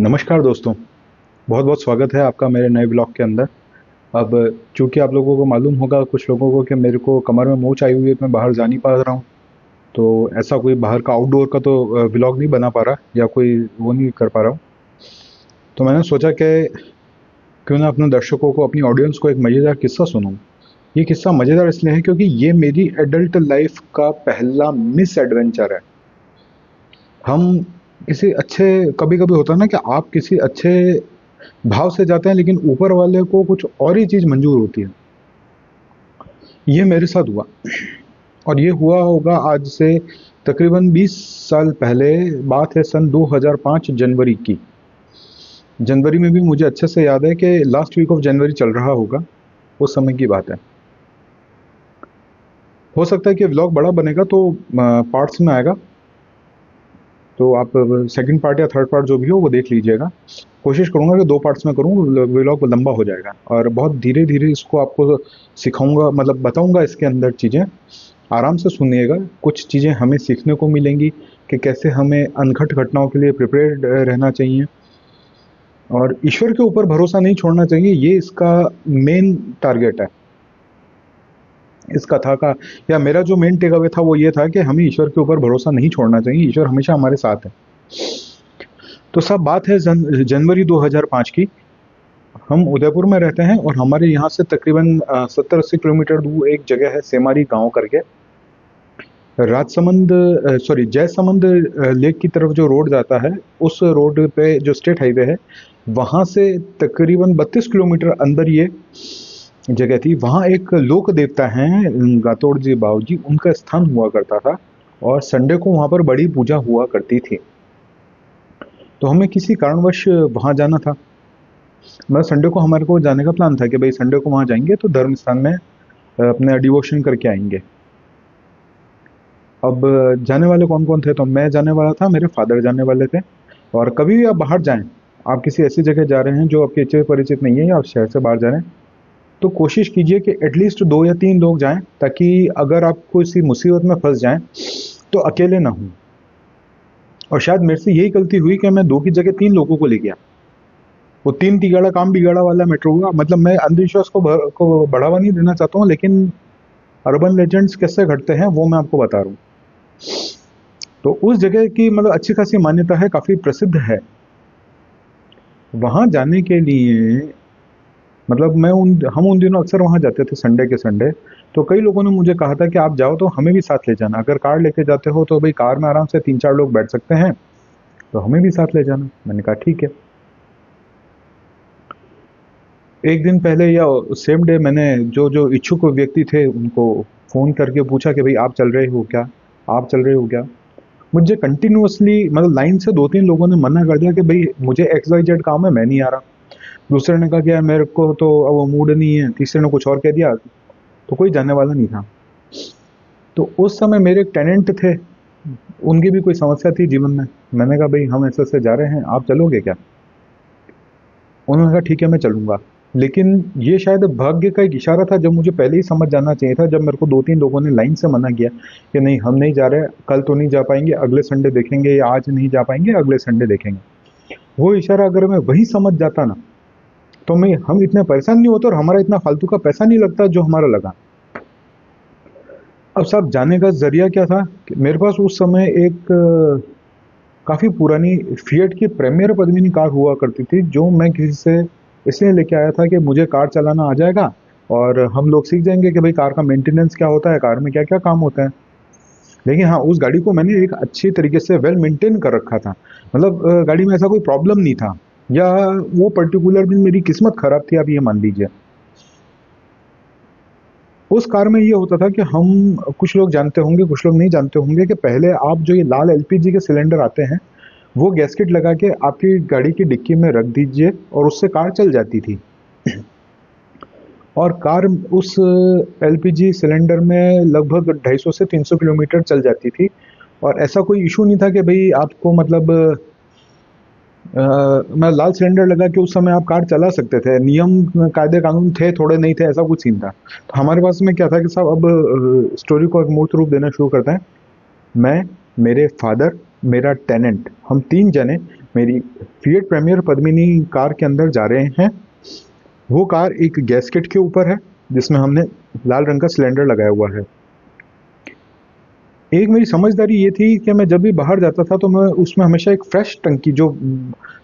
नमस्कार दोस्तों। बहुत बहुत स्वागत है आपका मेरे नए ब्लॉग के अंदर। अब चूंकि आप लोगों को मालूम होगा कुछ लोगों को कि मेरे को कमर में मोच आई हुई है तो मैं बाहर जा नहीं पा रहा हूँ। तो ऐसा कोई बाहर का आउटडोर का तो ब्लॉग नहीं बना पा रहा या कोई वो नहीं कर पा रहा हूँ। तो मैंने सोचा कि क्यों ना अपने दर्शकों को, अपनी ऑडियंस को एक मज़ेदार किस्सा सुनाऊँ। ये किस्सा मज़ेदार इसलिए है क्योंकि ये मेरी एडल्ट लाइफ का पहला मिस एडवेंचर है। हम किसी अच्छे, कभी कभी होता है ना कि आप किसी अच्छे भाव से जाते हैं लेकिन ऊपर वाले को कुछ और ही चीज मंजूर होती है। ये मेरे साथ हुआ और ये हुआ होगा आज से तकरीबन 20 साल पहले। बात है सन 2005 जनवरी की। जनवरी में भी मुझे अच्छे से याद है कि लास्ट वीक ऑफ जनवरी चल रहा होगा, उस समय की बात है। हो सकता है कि व्लॉग बड़ा बनेगा तो पार्ट्स में आएगा, तो आप सेकंड पार्ट या थर्ड पार्ट जो भी हो वो देख लीजिएगा। कोशिश करूंगा कि 2 पार्ट्स में करूँ, व्लॉग लंबा हो जाएगा और बहुत धीरे धीरे इसको आपको सिखाऊंगा, मतलब बताऊंगा इसके अंदर चीज़ें। आराम से सुनिएगा, कुछ चीज़ें हमें सीखने को मिलेंगी कि कैसे हमें अनघट घटनाओं के लिए प्रिपेयर्ड रहना चाहिए और ईश्वर के ऊपर भरोसा नहीं छोड़ना चाहिए। ये इसका मेन टारगेट है इस कथा का, या मेरा जो मेन टेक अवे था वो ये था कि हमें ईश्वर के ऊपर भरोसा नहीं छोड़ना चाहिए। ईश्वर हमेशा हमारे साथ है। तो सब बात है जनवरी 2005 की। हम उदयपुर में रहते हैं और हमारे यहाँ से तकरीबन 70-80 किलोमीटर दूर एक जगह है सेमारी गांव करके। राजसमंद, सॉरी, जयसमंद लेक की तरफ जो रोड जाता है, उस रोड पे जो स्टेट हाईवे है, वहां से तकरीबन 32 किलोमीटर अंदर ये जगह थी। वहाँ एक लोक देवता हैं गातोड़ जी बाबू जी, उनका स्थान हुआ करता था और संडे को वहाँ पर बड़ी पूजा हुआ करती थी। तो हमें किसी कारणवश वहाँ जाना था। मतलब संडे को हमारे को जाने का प्लान था कि भाई संडे को वहाँ जाएंगे तो धर्म स्थान में अपने डिवोशन करके आएंगे। अब जाने वाले कौन कौन थे? तो मैं जाने वाला था, मेरे फादर जाने वाले थे। और कभी भी आप बाहर जाएं, आप किसी ऐसी जगह जा रहे हैं जो आपके अच्छे परिचित नहीं है या आप शहर से बाहर जा रहे हैं, तो कोशिश कीजिए कि एटलीस्ट 2 या 3 लोग जाएं, ताकि अगर आप किसी मुसीबत में फंस जाएं तो अकेले ना हों। और शायद मेरे से यही गलती हुई कि मैं 2 की जगह 3 लोगों को ले गया। वो 3 तिगाड़ा काम बिगाड़ा वाला मैटर हुआ। मतलब मैं अंधविश्वास को बढ़ावा नहीं देना चाहता हूँ, लेकिन अर्बन लेजेंड्स कैसे घटते हैं वो मैं आपको बता रहा हूँ। तो उस जगह की मतलब अच्छी खासी मान्यता है, काफी प्रसिद्ध है। वहां जाने के लिए मतलब हम उन दिनों अक्सर वहां जाते थे संडे के संडे। तो कई लोगों ने मुझे कहा था कि आप जाओ तो हमें भी साथ ले जाना। अगर कार लेके जाते हो तो भाई कार में आराम से 3-4 लोग बैठ सकते हैं, तो हमें भी साथ ले जाना। मैंने कहा ठीक है। एक दिन पहले या सेम डे मैंने जो जो इच्छुक व्यक्ति थे उनको फोन करके पूछा कि भाई आप चल रहे हो क्या, आप चल रहे हो क्या। मुझे कंटिन्यूअसली मतलब लाइन से 2-3 लोगों ने मना कर दिया कि भाई मुझे XYZ काम है, मैं नहीं आ रहा। दूसरे ने कहा कि यार मेरे को तो अब वो मूड नहीं है। तीसरे ने कुछ और कह दिया, तो कोई जाने वाला नहीं था। तो उस समय मेरे एक टेनेंट थे, उनकी भी कोई समस्या थी जीवन में। मैंने कहा भाई हम ऐसे ऐसे जा रहे हैं, आप चलोगे क्या? उन्होंने कहा ठीक है मैं चलूंगा। लेकिन ये शायद भाग्य का एक इशारा था, जब मुझे पहले ही समझ जाना चाहिए था। जब मेरे को 2-3 लोगों ने लाइन से मना किया कि नहीं हम नहीं जा रहे, कल तो नहीं जा पाएंगे, अगले संडे देखेंगे, या आज नहीं जा पाएंगे अगले संडे देखेंगे, वो इशारा अगर मैं वही समझ जाता ना, तो मैं हम इतने परेशान नहीं होते और हमारा इतना फालतू का पैसा नहीं लगता जो हमारा लगा। अब साहब जाने का जरिया क्या था कि मेरे पास उस समय एक काफी पुरानी फिएट की प्रीमियर पद्मिनी कार हुआ करती थी, जो मैं किसी से इसलिए लेके आया था कि मुझे कार चलाना आ जाएगा और हम लोग सीख जाएंगे कि भाई कार का मेंटेनेंस क्या होता है, कार में क्या क्या काम होता है। लेकिन हाँ, उस गाड़ी को मैंने एक अच्छी तरीके से वेल मेंटेन कर रखा था। मतलब गाड़ी में ऐसा कोई प्रॉब्लम नहीं था, या वो पर्टिकुलर दिन मेरी किस्मत खराब थी, आप ये मान लीजिए। उस कार में ये होता था कि हम, कुछ लोग जानते होंगे कुछ लोग नहीं जानते होंगे, कि पहले आप जो ये लाल LPG के सिलेंडर आते हैं, वो गैस्केट लगा के आपकी गाड़ी की डिक्की में रख दीजिए और उससे कार चल जाती थी। और कार उस LPG सिलेंडर में लगभग 250 से 300 किलोमीटर चल जाती थी। और ऐसा कोई इशू नहीं था कि भाई आपको मतलब मैं लाल सिलेंडर लगा के उस समय आप कार चला सकते थे। नियम कायदे कानून थे, थोड़े नहीं थे, ऐसा कुछ सीन था। तो हमारे पास में क्या था कि साहब, अब स्टोरी को एक मूर्त रूप देना शुरू करते हैं। मैं, मेरे फादर, मेरा टेनेंट, हम 3 जने मेरी फिएट प्रीमियर पद्मिनी कार के अंदर जा रहे हैं। वो कार एक गैस्केट के ऊपर है जिसमें हमने लाल रंग का सिलेंडर लगाया हुआ है। एक मेरी समझदारी ये थी कि मैं जब भी बाहर जाता था तो मैं उसमें हमेशा एक फ्रेश टंकी, जो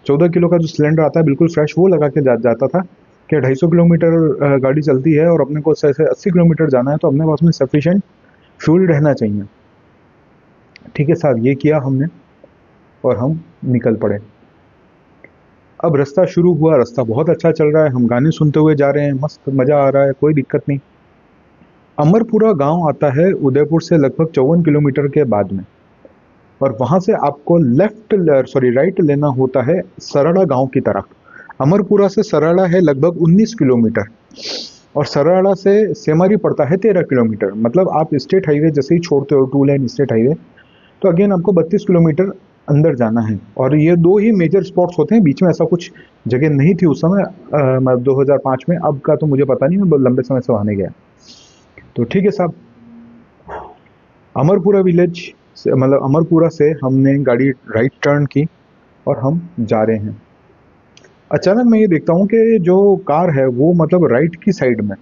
14 किलो का जो सिलेंडर आता है बिल्कुल फ्रेश, वो लगा के जाता था कि 250 किलोमीटर गाड़ी चलती है और अपने को 80 किलोमीटर जाना है तो अपने पास में सफिशिएंट फ्यूल रहना चाहिए। ठीक है साहब, ये किया हमने और हम निकल पड़े। अब रास्ता शुरू हुआ, रास्ता बहुत अच्छा चल रहा है, हम गाने सुनते हुए जा रहे हैं, मस्त मजा आ रहा है, कोई दिक्कत नहीं। अमरपुरा गांव आता है उदयपुर से लगभग 54 किलोमीटर के बाद में, और वहां से आपको राइट लेना होता है सरड़ा गांव की तरफ। अमरपुरा से सरड़ा है लगभग 19 किलोमीटर और सरड़ा से सेमारी पड़ता है 13 किलोमीटर। मतलब आप स्टेट हाईवे जैसे ही छोड़ते हो, 2 लेन स्टेट हाईवे, तो अगेन आपको 32 किलोमीटर अंदर जाना है। और ये 2 ही मेजर स्पॉट्स होते हैं, बीच में ऐसा कुछ जगह नहीं थी उस समय, 2005 में। अब का तो मुझे पता नहीं, मैं बहुत लंबे समय से वहां नहीं गया। तो ठीक है साहब, अमरपुरा विलेज से, मतलब अमरपुरा से हमने गाड़ी राइट टर्न की और हम जा रहे हैं। अचानक मैं ये देखता हूँ कि जो कार है वो मतलब राइट की साइड में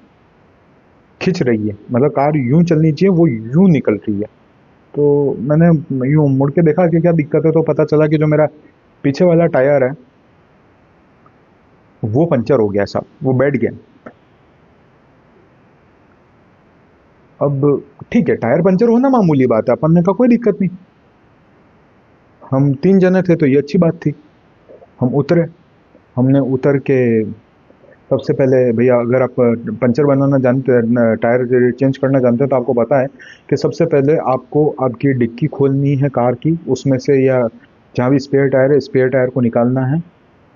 खिंच रही है, मतलब कार यूं चलनी चाहिए, वो यूं निकल रही है। तो मैंने यूं मुड़ के देखा कि क्या दिक्कत है, तो पता चला कि जो मेरा पीछे वाला टायर है वो पंचर हो गया साहब, वो बैठ गया। अब ठीक है, टायर पंचर होना मामूली बात है, अपन ने कहा कोई दिक्कत नहीं। हम 3 जने थे तो ये अच्छी बात थी। हम उतरे, हमने उतर के सबसे पहले, भैया अगर आप पंचर बनाना जानते हैं, टायर चेंज करना जानते हैं, तो आपको पता है कि सबसे पहले आपको आपकी डिक्की खोलनी है कार की, उसमें से या जहाँ भी स्पेयर टायर है, स्पेयर टायर को निकालना है,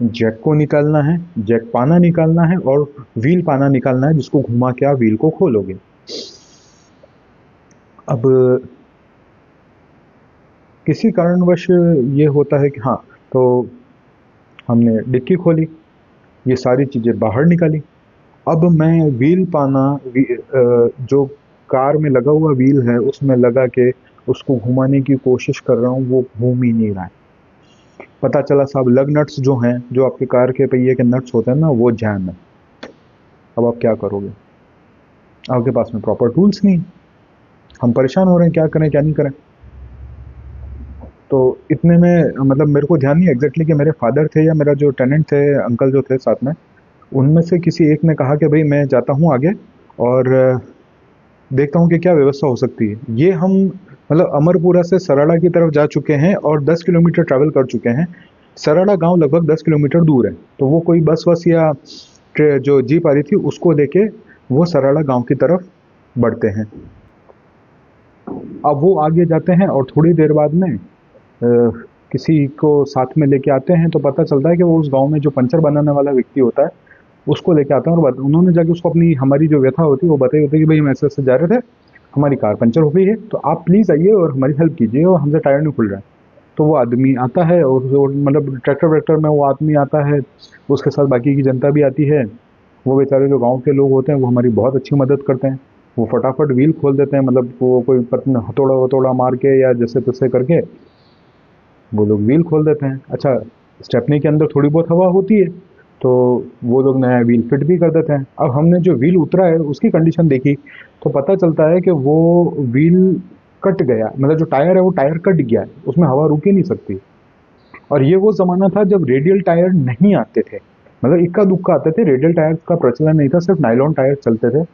जैक को निकालना है, जैक पाना निकालना है और व्हील पाना निकालना है, जिसको घुमा के आप व्हील को खोलोगे। अब किसी कारणवश ये होता है कि हाँ, तो हमने डिक्की खोली, ये सारी चीज़ें बाहर निकाली। अब मैं व्हील पाना, जो कार में लगा हुआ व्हील है उसमें लगा के उसको घुमाने की कोशिश कर रहा हूँ, वो घूम ही नहीं रहा है। पता चला साहब, लग नट्स जो हैं, जो आपके कार के पहिए के नट्स होते हैं ना, वो जैम है। अब आप क्या करोगे, आपके पास में प्रॉपर टूल्स नहीं, हम परेशान हो रहे हैं, क्या करें क्या नहीं करें। तो इतने में मतलब मेरे को ध्यान नहीं एग्जैक्टली कि मेरे फादर थे या मेरा जो टेनेंट थे, अंकल जो थे साथ में, उनमें से किसी एक ने कहा कि भाई मैं जाता हूँ आगे और देखता हूँ कि क्या व्यवस्था हो सकती है। ये हम मतलब अमरपुरा से सराड़ा की तरफ जा चुके हैं और 10 किलोमीटर ट्रैवल कर चुके हैं। सराड़ा गांव लगभग 10 किलोमीटर दूर है, तो वो कोई बस वस या जो जीप आ रही थी उसको लेके वो सराड़ा गांव की तरफ बढ़ते हैं। अब वो आगे जाते हैं और थोड़ी देर बाद में किसी को साथ में लेके आते हैं, तो पता चलता है कि वो उस गांव में जो पंचर बनाने वाला व्यक्ति होता है उसको लेके आते हैं और उन्होंने जाके उसको अपनी हमारी जो व्यथा होती है वो बताई होती है कि भाई हम ऐसे ऐसे जा रहे थे, हमारी कार पंचर हो गई है, तो आप प्लीज़ आइए और हमारी हेल्प कीजिए और हमसे टायर नहीं खुल रहा है। तो वो आदमी आता है और मतलब ट्रैक्टर वैक्टर में वो आदमी आता है, उसके साथ बाकी की जनता भी आती है। वो बेचारे जो गांव के लोग होते हैं वो हमारी बहुत अच्छी मदद करते हैं। वो फटाफट व्हील खोल देते हैं, मतलब वो कोई हथौड़ा वथौड़ा मार के या जैसे तैसे करके वो लोग व्हील खोल देते हैं। अच्छा, स्टेपनी के अंदर थोड़ी बहुत हवा होती है तो वो लोग नया व्हील फिट भी कर देते हैं। अब हमने जो व्हील उतरा है उसकी कंडीशन देखी तो पता चलता है कि वो व्हील कट गया, मतलब जो टायर है वो टायर कट गया है, उसमें हवा रुक ही नहीं सकती। और ये वो ज़माना था जब रेडियल टायर नहीं आते थे, मतलब इक्का दुक्का आते थे, रेडियल टायर का प्रचलन नहीं था, सिर्फ नायलॉन टायर चलते थे।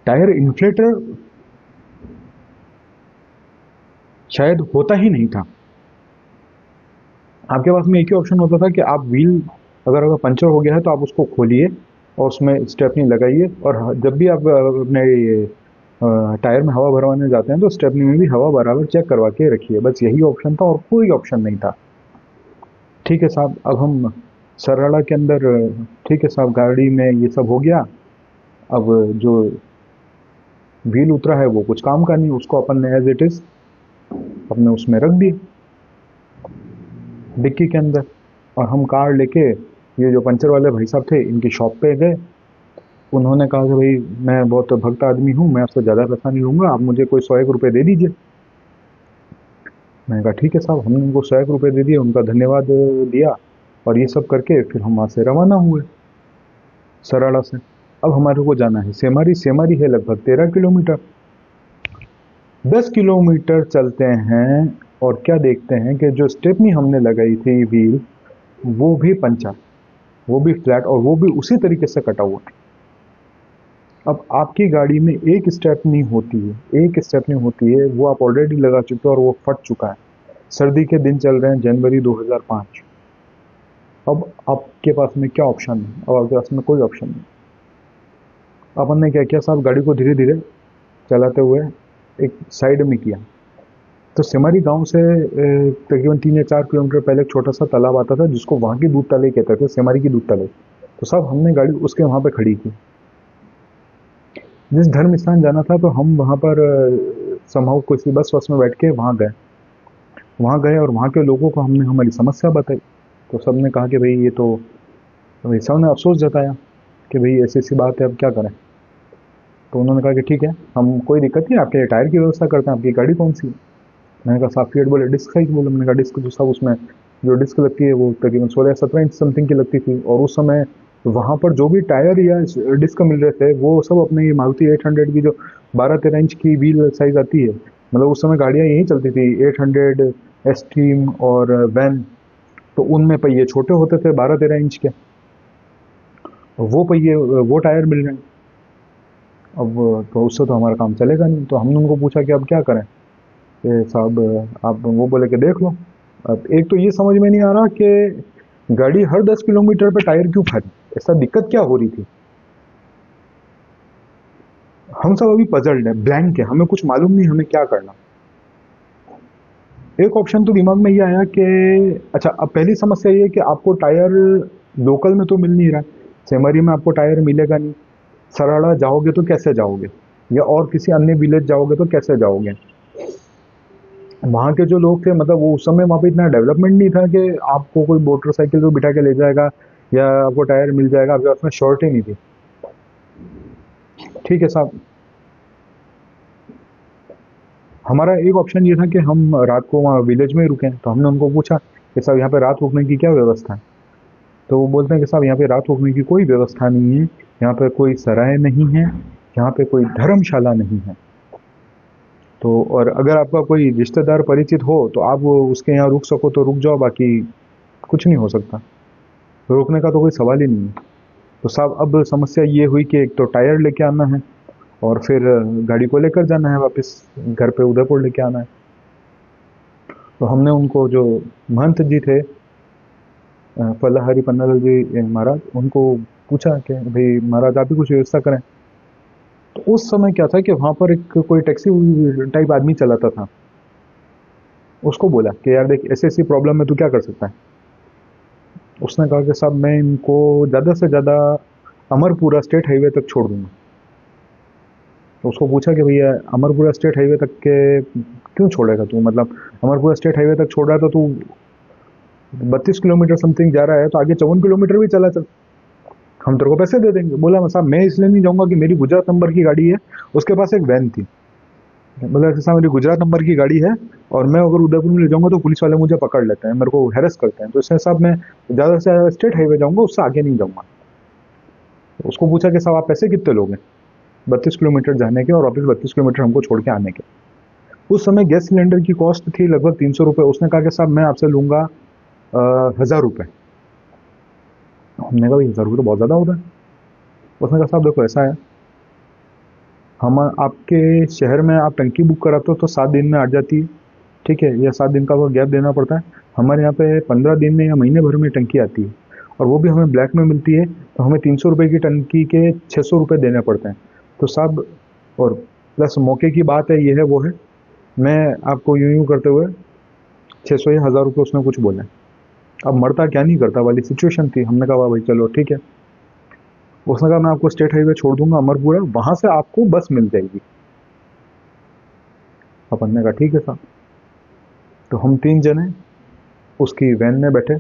टायर इन्फ्लेटर शायद होता ही नहीं था। आपके पास में एक ही ऑप्शन होता था कि आप व्हील अगर पंचर हो गया है तो आप उसको खोलिए और उसमें स्टेपनी लगाइए, और जब भी आप अपने टायर में हवा भरवाने जाते हैं तो स्टेपनी में भी हवा बराबर चेक करवा के रखिए। बस यही ऑप्शन था और कोई ऑप्शन नहीं था। ठीक है साहब, अब हम सरला के अंदर, ठीक है साहब, गाड़ी में ये सब हो गया। अब जो व्हील उतरा है वो कुछ काम का नहीं, उसको अपन ने एज इट इज अपने उसमें रख दी डिक्की के अंदर, और हम कार लेके ये जो पंचर वाले भाई साहब थे इनकी शॉप पे गए। उन्होंने कहा कि भाई मैं बहुत भक्त आदमी हूँ, मैं आपसे ज़्यादा पैसा नहीं लूँगा, आप मुझे कोई 100 एक रुपये दे दीजिए। मैंने कहा ठीक है साहब, हमने उनको 100 रुपये दे दिए, उनका धन्यवाद दिया, और ये सब करके फिर हम वहाँ से रवाना हुए सराड़ा से। अब हमारे को जाना है सेमारी। सेमारी है लगभग 13 किलोमीटर। 10 किलोमीटर चलते हैं और क्या देखते हैं कि जो स्टेपनी हमने लगाई थी व्हील, वो भी पंचर, वो भी फ्लैट, और वो भी उसी तरीके से कटा हुआ। अब आपकी गाड़ी में एक स्टेपनी होती है, एक स्टेपनी होती है, वो आप ऑलरेडी लगा चुके हो और वो फट चुका है। सर्दी के दिन चल रहे हैं, जनवरी 2005। अब आपके पास में क्या ऑप्शन है? अब आपके पास में कोई ऑप्शन नहीं। अपन ने क्या किया साहब, गाड़ी को धीरे धीरे चलाते हुए एक साइड में किया। तो सिमारी गांव से तकरीबन 3 या 4 किलोमीटर पहले एक छोटा सा तालाब आता था, जिसको वहाँ की दूध तलाई कहते थे, सिमारी की दूध तलाई। तो साहब हमने गाड़ी उसके वहाँ पे खड़ी की। जिस धर्म स्थान जाना था, तो हम वहाँ पर समहाउ किसी बस में बैठ के वहाँ गए और वहाँ के लोगों को हमने हमारी समस्या बताई। तो सब ने कहा कि भाई ये तो, भाई सब ने अफसोस जताया कि भाई ऐसी ऐसी बात है, अब क्या करें। तो उन्होंने कहा कि ठीक है, हम कोई दिक्कत नहीं, आपके टायर की व्यवस्था करते हैं, आपकी गाड़ी कौन सी है? मैंने कहा साहब फीएट। बोले डिस्क साइज। बोले, मैंने कहा डिस्क तो साहब उसमें जो डिस्क लगती है वो तकरीबन 16 या 17 इंच समथिंग की लगती थी, और उस समय वहाँ पर जो भी टायर या डिस्क मिल रहे थे वो सब अपने ये मारुति 800 की जो 12-13 इंच की व्हील साइज आती है, मतलब उस समय गाड़ियाँ यही चलती थी, 800 एस्ट्रीम और वैन। तो उनमें पहिए छोटे होते थे 12-13 इंच के, वो पहिए वो टायर मिल रहे हैं। अब तो उससे तो हमारा काम चलेगा नहीं। तो हमने उनको पूछा कि अब क्या करें? कि साहब आप, वो बोले कि देख लो। अब एक तो ये समझ में नहीं आ रहा कि गाड़ी हर 10 किलोमीटर पे टायर क्यों खा रही, ऐसा दिक्कत क्या हो रही थी। हम सब अभी पजल्ड है, ब्लैंक है, हमें कुछ मालूम नहीं हमें क्या करना। एक ऑप्शन तो दिमाग में ये आया कि अच्छा, अब पहली समस्या ये है कि आपको टायर लोकल में तो मिल नहीं रहा, सेमरी में आपको टायर मिलेगा नहीं। सराड़ा जाओगे तो कैसे जाओगे, या और किसी अन्य विलेज जाओगे तो कैसे जाओगे? वहाँ के जो लोग थे, मतलब वो उस समय वहाँ पे इतना डेवलपमेंट नहीं था कि आपको कोई मोटरसाइकिल पे बिठा के ले जाएगा या आपको टायर मिल जाएगा, आपके पास में शॉर्ट ही नहीं थी। ठीक है साहब, हमारा एक ऑप्शन ये था कि हम रात को वहाँ विलेज में ही रुकें। तो हमने उनको पूछा कि साहब यहाँ पे रात रुकने की क्या व्यवस्था है? तो वो बोलते हैं कि साहब यहाँ पे रात रुकने की कोई व्यवस्था नहीं है, यहाँ पे कोई सराय नहीं है, यहाँ पे कोई धर्मशाला नहीं है। तो और अगर आपका कोई रिश्तेदार परिचित हो तो आप वो उसके यहाँ रुक सको तो रुक जाओ, बाकी कुछ नहीं हो सकता, रुकने का तो कोई सवाल ही नहीं है। तो साहब अब समस्या ये हुई कि एक तो टायर लेके आना है, और फिर गाड़ी को लेकर जाना है वापस घर पे उदयपुर लेके आना है। तो हमने उनको, जो महंत जी थे फलाहरी पन्नालाल जी महाराज, उनको पूछा कि भाई महाराज आप ही कुछ व्यवस्था करें। तो उस समय क्या था कि वहाँ पर एक कोई टैक्सी टाइप आदमी चलाता था। उसको बोला कि यार देख, ऐसी ऐसी प्रॉब्लम है, तू क्या कर सकता है? उसने कहा कि साहब मैं इनको ज़्यादा से ज़्यादा अमरपुरा स्टेट हाईवे तक छोड़ दूंगा। तो उसको पूछा कि भैया अमरपुरा स्टेट हाईवे तक के क्यों छोड़ेगा तू, मतलब अमरपुरा स्टेट हाईवे तक छोड़ रहा है तो तू 32 किलोमीटर समथिंग जा रहा है, तो आगे 54 किलोमीटर भी चला चल, हम तेरे को पैसे दे देंगे। बोला मैं साहब मैं इसलिए नहीं जाऊंगा कि मेरी गुजरात नंबर की गाड़ी है, उसके पास एक वैन थी। बोला ऐसा मेरी गुजरात नंबर की गाड़ी है और मैं अगर उदयपुर में ले जाऊंगा तो पुलिस वाले मुझे पकड़ लेते हैं, मेरे को हैरेस करते हैं, तो इसलिए साहब मैं ज़्यादा से ज़्यादा स्टेट हाईवे जाऊंगा, उससे आगे नहीं जाऊंगा। तो उसको पूछा कि साहब आप पैसे कितने लोगे 32 किलोमीटर जाने के और वापस 32 किलोमीटर हमको छोड़ के आने के? उस समय गैस सिलेंडर की कॉस्ट थी लगभग 300 रुपये। उसने कहा कि साहब मैं आपसे लूंगा 1000 रुपये। हमने कहा भाई 1000 रुपये तो बहुत ज़्यादा होता है। उसने कहा साहब देखो ऐसा है, हम आपके शहर में आप टंकी बुक कराते हो तो 7 दिन में आ जाती है, ठीक है, या 7 दिन का वो गैप देना पड़ता है। हमारे यहाँ पे 15 दिन में या महीने भर में टंकी आती है, और वो भी हमें ब्लैक में मिलती है, तो हमें 300 रुपये की टंकी के 600 रुपये देने पड़ते हैं। तो साहब, और प्लस मौके की बात है, ये है वो है, मैं आपको यूं करते हुए 600 या 1000 रुपये उसने कुछ बोला। अब मरता क्या नहीं करता वाली सिचुएशन थी। हमने कहा वाह भाई चलो ठीक है। उसने कहा मैं आपको स्टेट हाईवे छोड़ दूंगा अमरपुरा, वहां से आपको बस मिल जाएगी। अपन ने कहा ठीक है साहब। तो हम 3 जने उसकी वैन में बैठे।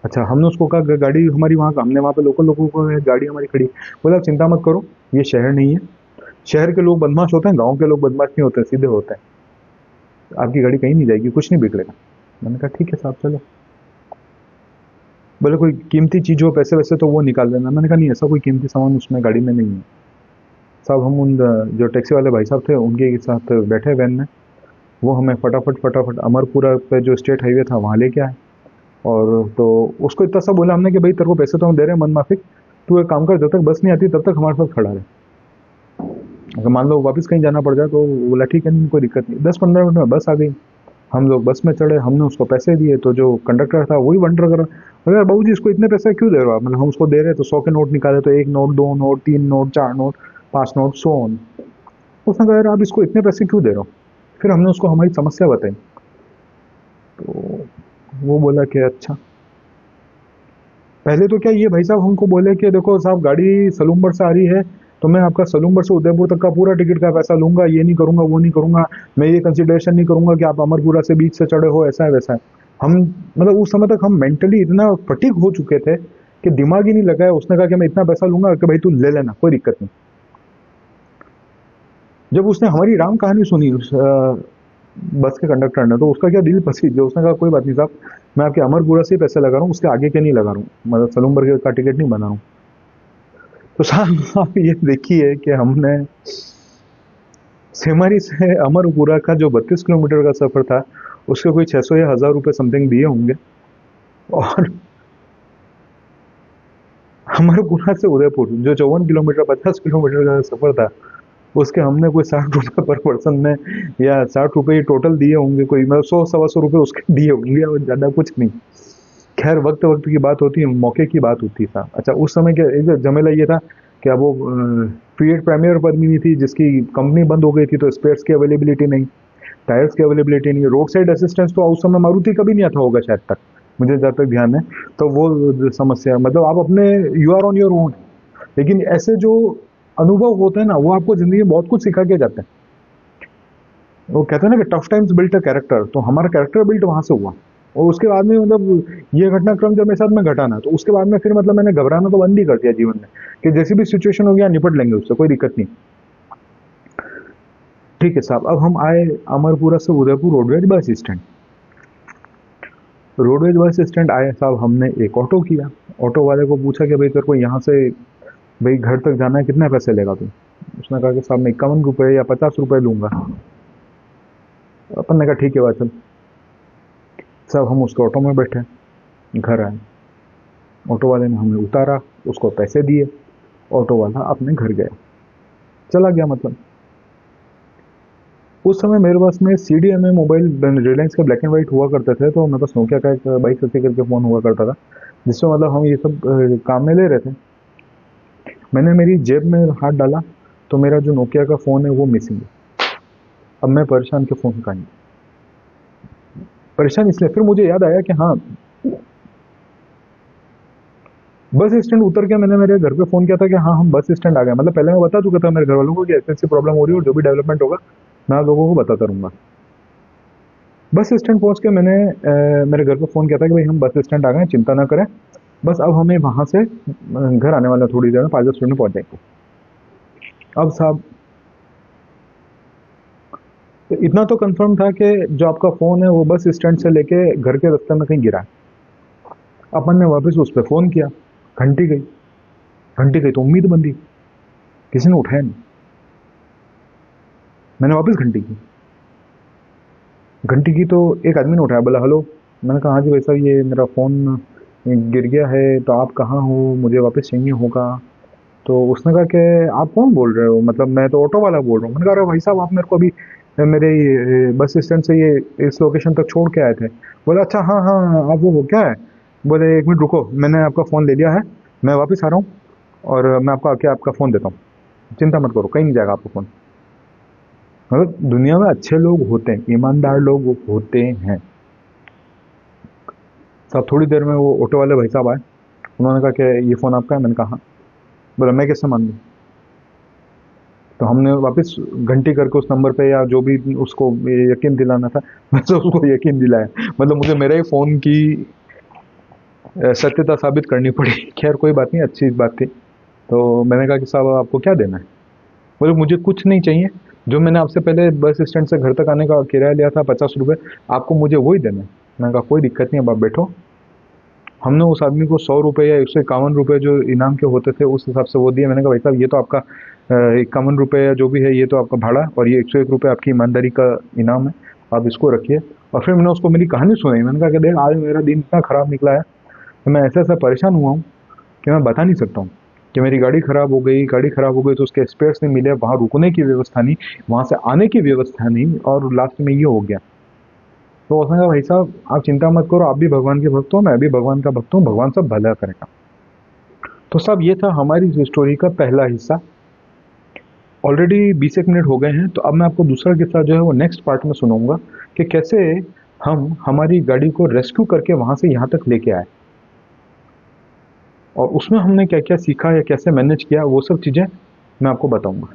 अच्छा, हमने उसको कहा गाड़ी हमारी वहाँ का, हमने वहाँ पे लोकल लोगों को गाड़ी हमारी खड़ी। बोला आप चिंता मत करो, ये शहर नहीं है, शहर के लोग बदमाश होते हैं, गांव के लोग बदमाश नहीं होते, सीधे होते हैं। आपकी गाड़ी कहीं नहीं जाएगी, कुछ नहीं बिगड़ेगा। मैंने कहा ठीक है साहब चलो। बोले कोई कीमती चीज़ हो, पैसे वैसे तो वो निकाल देना। मैंने कहा नहीं, ऐसा कोई कीमती सामान उसमें गाड़ी में नहीं है साहब। हम उन जो टैक्सी वाले भाई साहब थे उनके साथ बैठे वैन में, वो हमें फटाफट फटाफट अमरपुरा पे जो स्टेट हाईवे था वहाँ लेके आए। और तो उसको इतना सा बोला हमने कि भाई तेरे को पैसे तो हम दे रहे हैं मन माफिक, तू एक काम कर, जब तक बस नहीं आती तब तक हमारे साथ खड़ा रहे। अगर मान लो वापस कहीं जाना पड़ जाए तो वो बोला ठीक है, नहीं कोई दिक्कत नहीं। 10-15 मिनट में बस आ गई। हम लोग बस में चढ़े, हमने उसको पैसे दिए, तो जो कंडक्टर था वही वंडर कर रहा, अरे बाबू जी इसको इतने पैसे क्यों दे रहे हो आप? मतलब हम उसको दे रहे तो 100 के नोट निकाले तो 1 note, 2 note, 3 note, 4 note, 5 note, so on. उसने कहा यार आप इसको इतने पैसे क्यों दे रहे हो? फिर हमने उसको हमारी समस्या बताई, तो वो बोला कि अच्छा। पहले तो क्या ये भाई साहब हमको बोले कि देखो साहब गाड़ी सलूम्बर से आ रही है तो मैं आपका सलूम्बर से उदयपुर तक का पूरा टिकट का पैसा लूंगा, ये नहीं करूंगा वो नहीं करूंगा, मैं ये कंसिडरेशन नहीं करूंगा कि आप अमरपुरा से बीच से चढ़े हो, ऐसा है वैसा है। हम मतलब उस समय तक हम मेंटली इतना फटीक हो चुके थे कि दिमाग ही नहीं लगाया। उसने कहा कि मैं इतना पैसा लूंगा कि भाई तू ले लेना, कोई दिक्कत नहीं। जब उसने हमारी राम कहानी सुनी उस बस के कंडक्टर ने, तो उसका क्या दिल पसीज गया। उसने कहा कोई बात नहीं साहब, मैं आपके अमरपुरा से ही पैसे लगा रहा हूँ, उसके आगे के नहीं लगा रहा हूँ, मतलब सलूम्बर का टिकट नहीं बना रहा हूँ। तो साहब आप ये देखिए कि हमने सेमारी से अमरपुरा का जो 32 किलोमीटर का सफर था उसके कोई 600 या 1000 रुपये समथिंग दिए होंगे। और अमरपुरा से उदयपुर जो 54 किलोमीटर 50 किलोमीटर का सफर था, उसके हमने कोई 60 रुपये पर पर्सन में या 60 रुपये टोटल दिए होंगे, कोई मतलब 100-125 रुपये उसके दिए होंगे और ज्यादा कुछ नहीं। खैर वक्त वक्त की बात होती है, मौके की बात होती था। अच्छा उस समय क्या एक झमेला ये था कि अब वो फीएट प्रीमियर पर नहीं थी, जिसकी कंपनी बंद हो गई थी, तो स्पेयर्स की अवेलेबिलिटी नहीं, टायर्स की अवेलेबिलिटी नहीं, रोड साइड असिस्टेंस तो उस समय मारुति का भी नहीं आता होगा शायद तक, मुझे जहाँ तक ध्यान है। तो वो समस्या, मतलब आप अपने you are on your own. लेकिन ऐसे जो अनुभव होते हैं ना वो आपको जिंदगी में बहुत कुछ सिखा के जाते हैं। वो कहते हैं ना कि tough times built a character, तो हमारा कैरेक्टर बिल्ट वहां से हुआ। और उसके बाद में मतलब ये घटनाक्रम जब मेरे साथ में घटा ना, तो उसके बाद में फिर मतलब मैंने घबराना तो बंद ही कर दिया जीवन में, कि जैसी भी सिचुएशन हो गया निपट लेंगे उससे, कोई दिक्कत नहीं। ठीक है साहब, अब हम आए अमरपुरा से Udaipur roadways bus stand. Roadways bus stand आए साहब, हमने एक ऑटो किया। ऑटो वाले को पूछा कि भाई तेरे को यहाँ से भाई घर तक जाना है, कितने पैसे लेगा तू? उसने कहा कि साहब मैं 51 रुपये या 50 रुपये लूंगा। अपन ने कहा ठीक है भाई चल। साहब हम उसके ऑटो में बैठे, घर आए, ऑटो वाले ने हमें उतारा, उसको पैसे दिए, ऑटो वाला अपने घर गया, चला गया। मतलब उस समय मेरे पास में CDMA मोबाइल रिलायंस के ब्लैक एंड व्हाइट हुआ करते थे, तो मेरे पास नोकिया का एक 2280 करके फ़ोन हुआ करता था, जिसमें मतलब हम ये सब काम में ले रहे थे। मैंने मेरी जेब में हाथ डाला तो मेरा जो नोकिया का फ़ोन है वो मिसिंग है। अब मैं परेशान के फ़ोन कहाँ है, परेशान इसलिए फिर मुझे याद आया कि हाँ, बस स्टैंड उतर के मैंने मेरे घर पे फ़ोन किया था कि हाँ हम बस स्टैंड आ गए। मतलब पहले मैं बता चुका था मेरे घर वालों को कि ऐसी प्रॉब्लम हो रही है और जो भी डेवलपमेंट होगा मैं आप लोगों को बताता रहूँगा। बस स्टैंड पहुंच के मैंने मेरे घर पे फ़ोन किया था कि भाई हम बस स्टैंड आ गए, चिंता ना करें, बस अब हमें वहां से घर आने वाला थोड़ी देर में 5-10 मिनट में पहुंच जाएंगे। अब साहब इतना तो कंफर्म था कि जो आपका फ़ोन है वो बस स्टैंड से लेके घर के रास्ते में कहीं गिरा है। अपन ने वापस उस पर फ़ोन किया, घंटी गई, घंटी गई तो उम्मीद बंधी, किसी ने उठाया नहीं। मैंने वापस घंटी की, घंटी की तो एक आदमी ने उठाया, बोला हेलो। मैंने कहा हाँ जी भाई साहब ये मेरा फ़ोन गिर गया है, तो आप कहाँ हो, मुझे वापस चाहिए होगा। तो उसने कहा कि आप कौन बोल रहे हो, मतलब मैं तो ऑटो वाला बोल रहा हूँ। मैंने कहा अरे भाई साहब आप मेरे को अभी मेरे बस स्टैंड से ये इस लोकेशन तक छोड़ के आए थे। बोला अच्छा हाँ हाँ हाँ, आप वो हो क्या है। बोले 1 मिनट रुको, मैंने आपका फ़ोन ले लिया है, मैं वापस आ रहा हूँ और मैं आपको आके आपका फ़ोन देता हूँ, चिंता मत करो कहीं नहीं जाएगा आपका फ़ोन। मतलब दुनिया में अच्छे लोग होते हैं, ईमानदार लोग होते हैं। तो थोड़ी देर में वो ऑटो वाले भाई साहब आए, उन्होंने कहा कि ये फ़ोन आपका है। मैंने कहा हाँ। बोला मैं कैसे मान लूँ। तो हमने वापस घंटी करके उस नंबर पे या जो भी उसको यकीन दिलाना था वैसे उसको यकीन दिलाया। मतलब मुझे मेरे ही फ़ोन की सत्यता साबित करनी पड़ी। खैर कोई बात नहीं, अच्छी बात थी। तो मैंने कहा कि साहब आपको क्या देना है। बोले मुझे कुछ नहीं चाहिए, जो मैंने आपसे पहले बस स्टैंड से घर तक आने का किराया लिया था 50 रुपये, आपको मुझे वही देना है। मैंने कहा कोई दिक्कत नहीं, अब आप बैठो। हमने उस आदमी को 100 रुपये या 151 रुपये जो इनाम के होते थे उस हिसाब से वो दिए। मैंने कहा भाई साहब ये तो आपका 51 रुपये या जो भी है ये तो आपका भाड़ा, और ये 101 रुपये आपकी ईमानदारी का इनाम है, आप इसको रखिए। और फिर मैंने उसको मेरी कहानी सुनाई। मैंने कहा कि देख आज मेरा दिन इतना ख़राब निकला है कि मैं ऐसा ऐसा परेशान हुआ हूँ कि मैं बता नहीं सकता हूँ। कि मेरी गाड़ी ख़राब हो गई, गाड़ी ख़राब हो गई तो उसके स्पेयर्स नहीं मिले, वहाँ रुकने की व्यवस्था नहीं, वहाँ से आने की व्यवस्था नहीं, और लास्ट में ये हो गया। तो उसने कहा भाई साहब आप चिंता मत करो, आप भी भगवान के भक्त हो, मैं भी भगवान का भक्त हूँ, भगवान सब भला करेगा। तो साहब ये था हमारी इस स्टोरी का पहला हिस्सा। ऑलरेडी 20 एक मिनट हो गए हैं, तो अब मैं आपको दूसरा किस्सा जो है वो नेक्स्ट पार्ट में सुनाऊंगा कि कैसे हम हमारी गाड़ी को रेस्क्यू करके वहाँ से यहाँ तक लेके आए, और उसमें हमने क्या क्या सीखा या कैसे मैनेज किया, वो सब चीज़ें मैं आपको बताऊंगा।